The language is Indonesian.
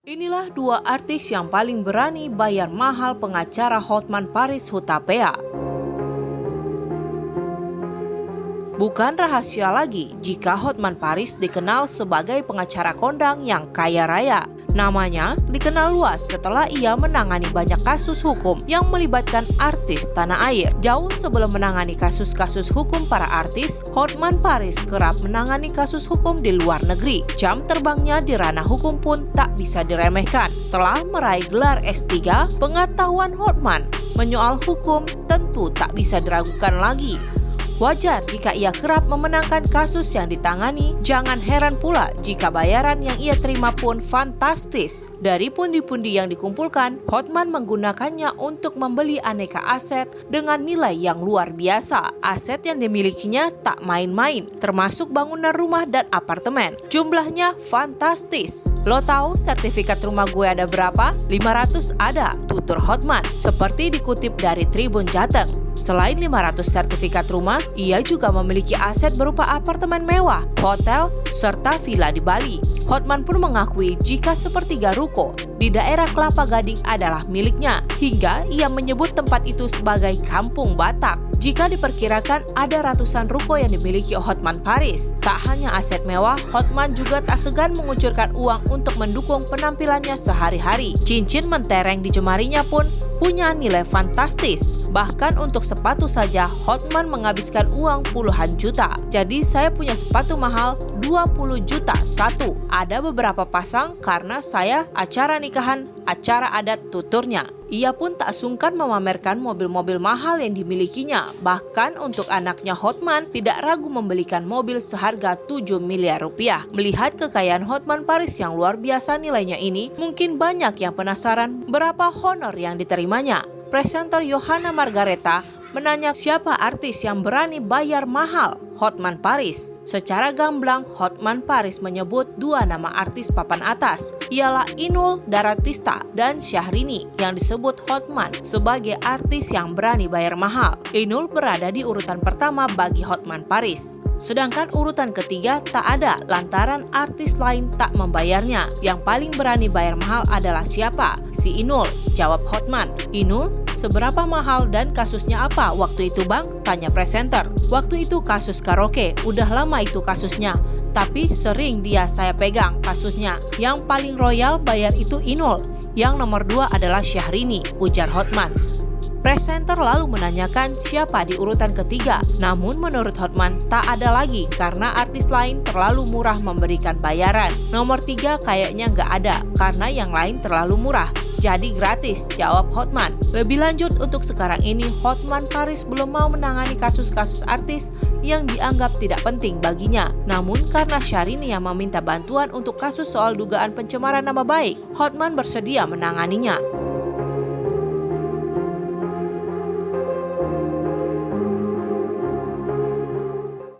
Inilah dua artis yang paling berani bayar mahal pengacara Hotman Paris Hutapea. Bukan rahasia lagi jika Hotman Paris dikenal sebagai pengacara kondang yang kaya raya. Namanya dikenal luas setelah ia menangani banyak kasus hukum yang melibatkan artis tanah air. Jauh sebelum menangani kasus-kasus hukum para artis, Hotman Paris kerap menangani kasus hukum di luar negeri. Jam terbangnya di ranah hukum pun tak bisa diremehkan. Telah meraih gelar S3, pengetahuan Hotman menyoal hukum tentu tak bisa diragukan lagi. Wajar jika ia kerap memenangkan kasus yang ditangani, jangan heran pula jika bayaran yang ia terima pun fantastis. Dari pundi-pundi yang dikumpulkan, Hotman menggunakannya untuk membeli aneka aset dengan nilai yang luar biasa. Aset yang dimilikinya tak main-main, termasuk bangunan rumah dan apartemen. Jumlahnya fantastis. Lo tahu sertifikat rumah gue ada berapa? 500 ada, tutur Hotman, seperti dikutip dari Tribun Jateng. Selain 500 sertifikat rumah, ia juga memiliki aset berupa apartemen mewah, hotel, serta villa di Bali. Hotman pun mengakui jika sepertiga ruko di daerah Kelapa Gading adalah miliknya, hingga ia menyebut tempat itu sebagai Kampung Batak. Jika diperkirakan ada ratusan ruko yang dimiliki Hotman Paris. Tak hanya aset mewah, Hotman juga tak segan mengucurkan uang untuk mendukung penampilannya sehari-hari. Cincin mentereng di jemarinya pun punya nilai fantastis. Bahkan untuk sepatu saja, Hotman menghabiskan uang puluhan juta. Jadi saya punya sepatu mahal 20 juta satu. Ada beberapa pasang karena saya acara nikahan, acara adat, tuturnya. Ia pun tak sungkan memamerkan mobil-mobil mahal yang dimilikinya. Bahkan untuk anaknya Hotman tidak ragu membelikan mobil seharga 7 miliar rupiah. Melihat kekayaan Hotman Paris yang luar biasa nilainya ini, mungkin banyak yang penasaran berapa honor yang diterimanya. Presenter Yohana Margareta menanya siapa artis yang berani bayar mahal. Hotman Paris. Secara gamblang, Hotman Paris menyebut dua nama artis papan atas, ialah Inul Daratista dan Syahrini, yang disebut Hotman sebagai artis yang berani bayar mahal. Inul berada di urutan pertama bagi Hotman Paris. Sedangkan urutan ketiga tak ada lantaran artis lain tak membayarnya. Yang paling berani bayar mahal adalah siapa? Si Inul, jawab Hotman. Inul, seberapa mahal dan kasusnya apa waktu itu bang? Tanya presenter. Waktu itu kasus karaoke, udah lama itu kasusnya. Tapi sering dia saya pegang kasusnya. Yang paling royal bayar itu Inul. Yang nomor 2 adalah Syahrini, ujar Hotman. Presenter lalu menanyakan siapa di urutan ketiga. Namun menurut Hotman tak ada lagi karena artis lain terlalu murah memberikan bayaran. Nomor 3 kayaknya nggak ada karena yang lain terlalu murah. Jadi gratis, jawab Hotman. Lebih lanjut, untuk sekarang ini Hotman Paris belum mau menangani kasus-kasus artis yang dianggap tidak penting baginya. Namun karena Syahrini yang meminta bantuan untuk kasus soal dugaan pencemaran nama baik, Hotman bersedia menanganinya.